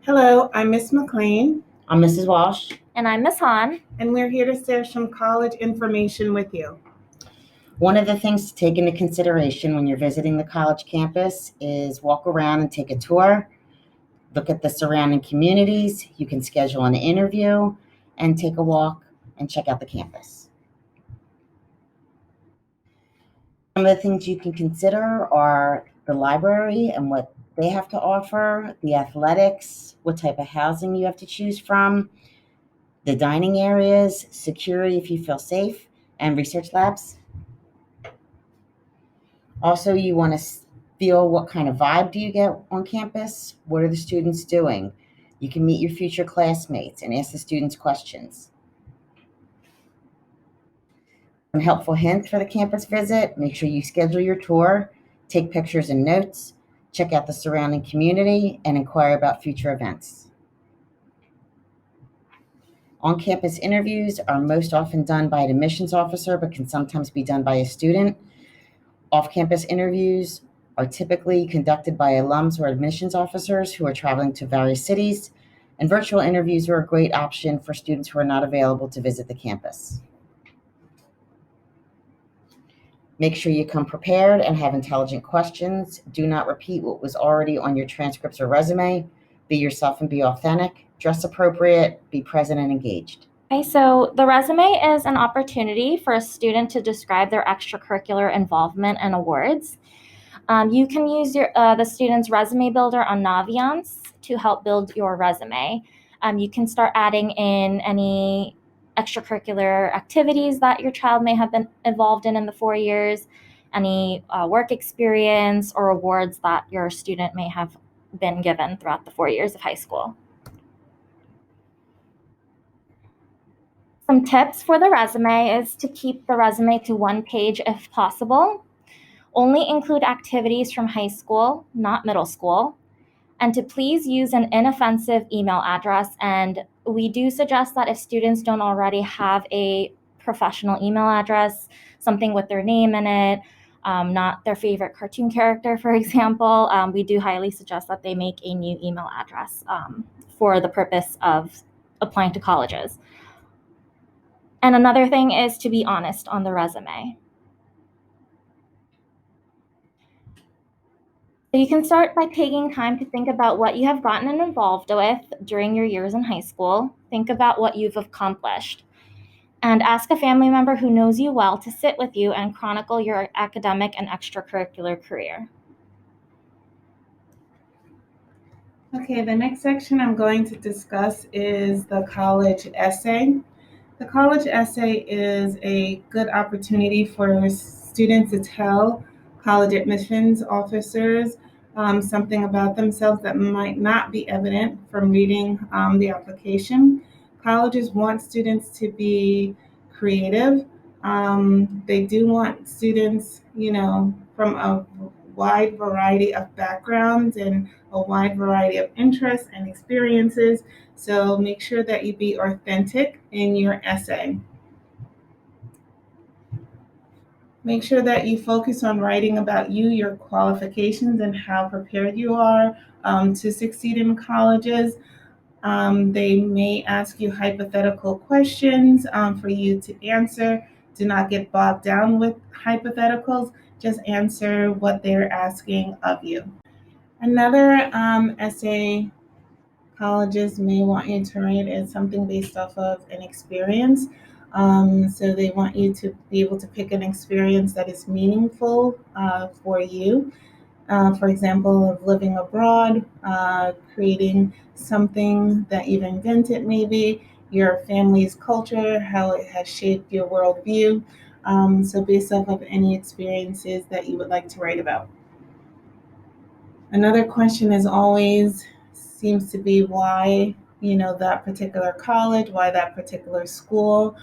Hello, I'm Miss McLean, I'm Mrs. Walsh. And I'm Miss Han. and we're here to share some college information with you. One of the things to take into consideration when you're visiting the college campus is walk around and take a tour, look at the surrounding communities. You can schedule an interview and take a walk and check out the campus. Some of the things you can consider are the library and what they have to offer, the athletics, what type of housing you have to choose from, the dining areas, security if you feel safe, and research labs. Also, you want to feel what kind of vibe do you get on campus? What are the students doing? You can meet your future classmates and ask the students questions. Some helpful hints for the campus visit: make sure you schedule your tour, take pictures and notes, check out the surrounding community, and inquire about future events. On-campus interviews are most often done by an admissions officer, but can sometimes be done by a student. Off-campus interviews are typically conducted by alums or admissions officers who are traveling to various cities, and virtual interviews are a great option for students who are not available to visit the campus. Make sure you come prepared and have intelligent questions. Do not repeat what was already on your transcripts or resume. Be yourself and be authentic. Dress appropriate, be present and engaged. Okay, so the resume is an opportunity for a student to describe their extracurricular involvement and awards. You can use the student's resume builder on Naviance to help build your resume. You can start adding in any extracurricular activities that your child may have been involved in the 4 years, any work experience or awards that your student may have been given throughout the 4 years of high school. Some tips for the resume is to keep the resume to one page if possible. Only include activities from high school, not middle school, and to please use an inoffensive email address. And we do suggest that if students don't already have a professional email address, something with their name in it, not their favorite cartoon character, for example, we do highly suggest that they make a new email address for the purpose of applying to colleges. And another thing is to be honest on the resume. So you can start by taking time to think about what you have gotten involved with during your years in high school. Think about what you've accomplished. And ask a family member who knows you well to sit with you and chronicle your academic and extracurricular career. Okay, the next section I'm going to discuss is the college essay. The college essay is a good opportunity for students to tell college admissions officers something about themselves that might not be evident from reading the application. Colleges want students to be creative. They do want students, from a wide variety of backgrounds and a wide variety of interests and experiences. So make sure that you be authentic in your essay. Make sure that you focus on writing about you, your qualifications, and how prepared you are to succeed in colleges. They may ask you hypothetical questions for you to answer. Do not get bogged down with hypotheticals. Just answer what they're asking of you. Another essay colleges may want you to write is something based off of an experience. So they want you to be able to pick an experience that is meaningful for you. For example, of living abroad, creating something that you've invented, maybe your family's culture, how it has shaped your worldview. So based off of any experiences that you would like to write about. Another question is always seems to be why, that particular college, why that particular school,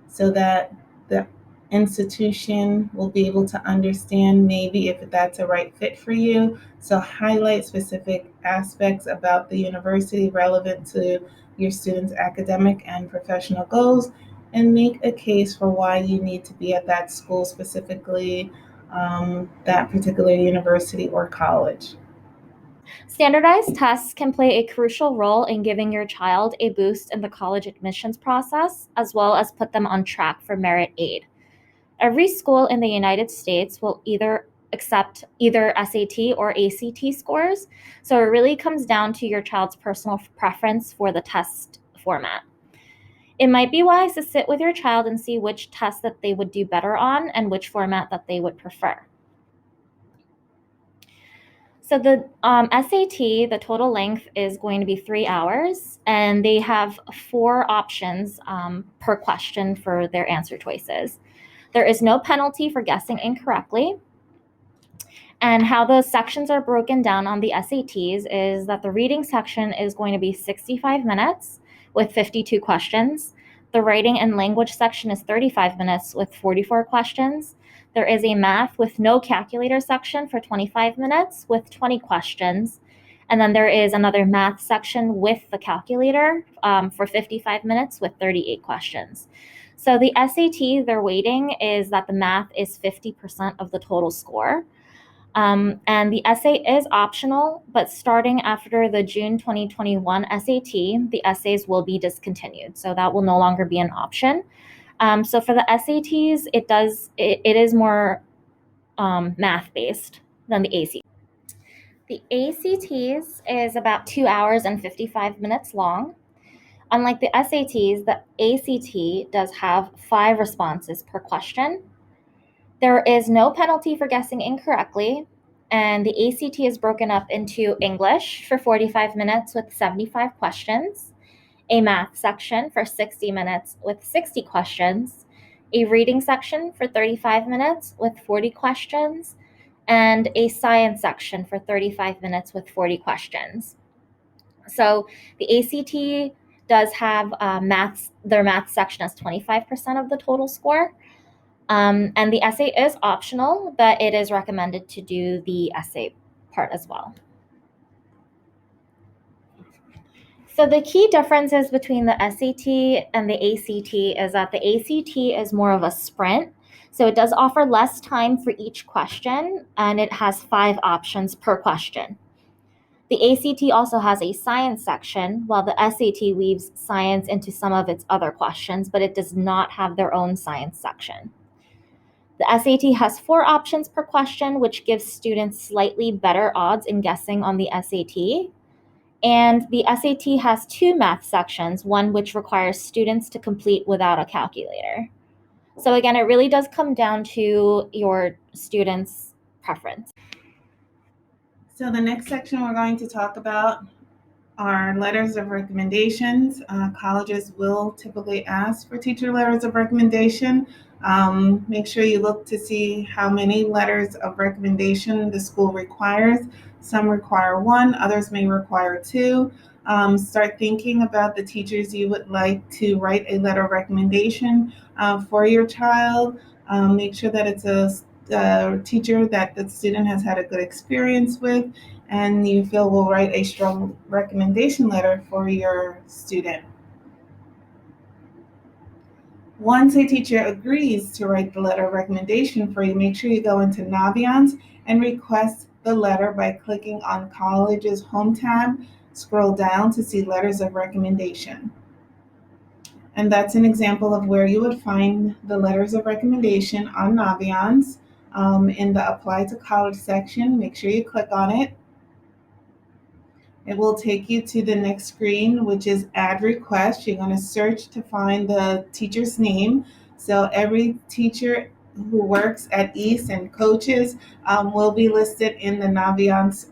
so that the institution will be able to understand maybe if that's a right fit for you. So highlight specific aspects about the university relevant to your students' academic and professional goals, and make a case for why you need to be at that school specifically, that particular university or college. Standardized tests can play a crucial role in giving your child a boost in the college admissions process, as well as put them on track for merit aid. Every school in the United States will either accept either SAT or ACT scores, so it really comes down to your child's personal preference for the test format. It might be wise to sit with your child and see which test that they would do better on and which format that they would prefer. So the SAT, the total length is going to be 3 hours, and they have 4 options per question for their answer choices. There is no penalty for guessing incorrectly. And how the sections are broken down on the SATs is that the reading section is going to be 65 minutes with 52 questions. The writing and language section is 35 minutes with 44 questions. There is a math with no calculator section for 25 minutes with 20 questions. And then there is another math section with the calculator for 55 minutes with 38 questions. So the SAT, their weighting is that the math is 50% of the total score. And the essay is optional, but starting after the June 2021 SAT, the essays will be discontinued. So that will no longer be an option. So for the SATs, it is more math-based than the ACT. The ACTs is about 2 hours and 55 minutes long. Unlike the SATs, the ACT does have 5 responses per question. There is no penalty for guessing incorrectly, and the ACT is broken up into English for 45 minutes with 75 questions, a math section for 60 minutes with 60 questions, a reading section for 35 minutes with 40 questions, and a science section for 35 minutes with 40 questions. So the ACT does have their math section as 25% of the total score. And the essay is optional, but it is recommended to do the essay part as well. So the key differences between the SAT and the ACT is that the ACT is more of a sprint. So it does offer less time for each question, and it has 5 options per question. The ACT also has a science section, while the SAT weaves science into some of its other questions, but it does not have their own science section. The SAT has 4 options per question, which gives students slightly better odds in guessing on the SAT. And the SAT has 2 math sections, one which requires students to complete without a calculator. So again, it really does come down to your students' preference. So the next section we're going to talk about are letters of recommendations. Colleges will typically ask for teacher letters of recommendation. Make sure you look to see how many letters of recommendation the school requires. Some require 1, others may require 2. Start thinking about the teachers you would like to write a letter of recommendation for your child. Make sure that it's a teacher that the student has had a good experience with and you feel will write a strong recommendation letter for your student. Once a teacher agrees to write the letter of recommendation for you, make sure you go into Naviance and request the letter by clicking on College's Home tab. Scroll down to see letters of recommendation. And that's an example of where you would find the letters of recommendation on Naviance. In the Apply to College section, make sure you click on it. It will take you to the next screen, which is Add Request. You're going to search to find the teacher's name. So every teacher who works at East and coaches will be listed in the Naviance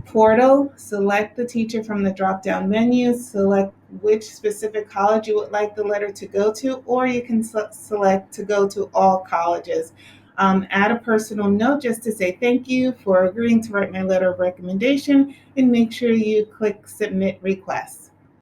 portal. Select the teacher from the drop-down menu. Select which specific college you would like the letter to go to, or you can select to go to all colleges. Add a personal note just to say thank you for agreeing to write my letter of recommendation, and make sure you click Submit Request.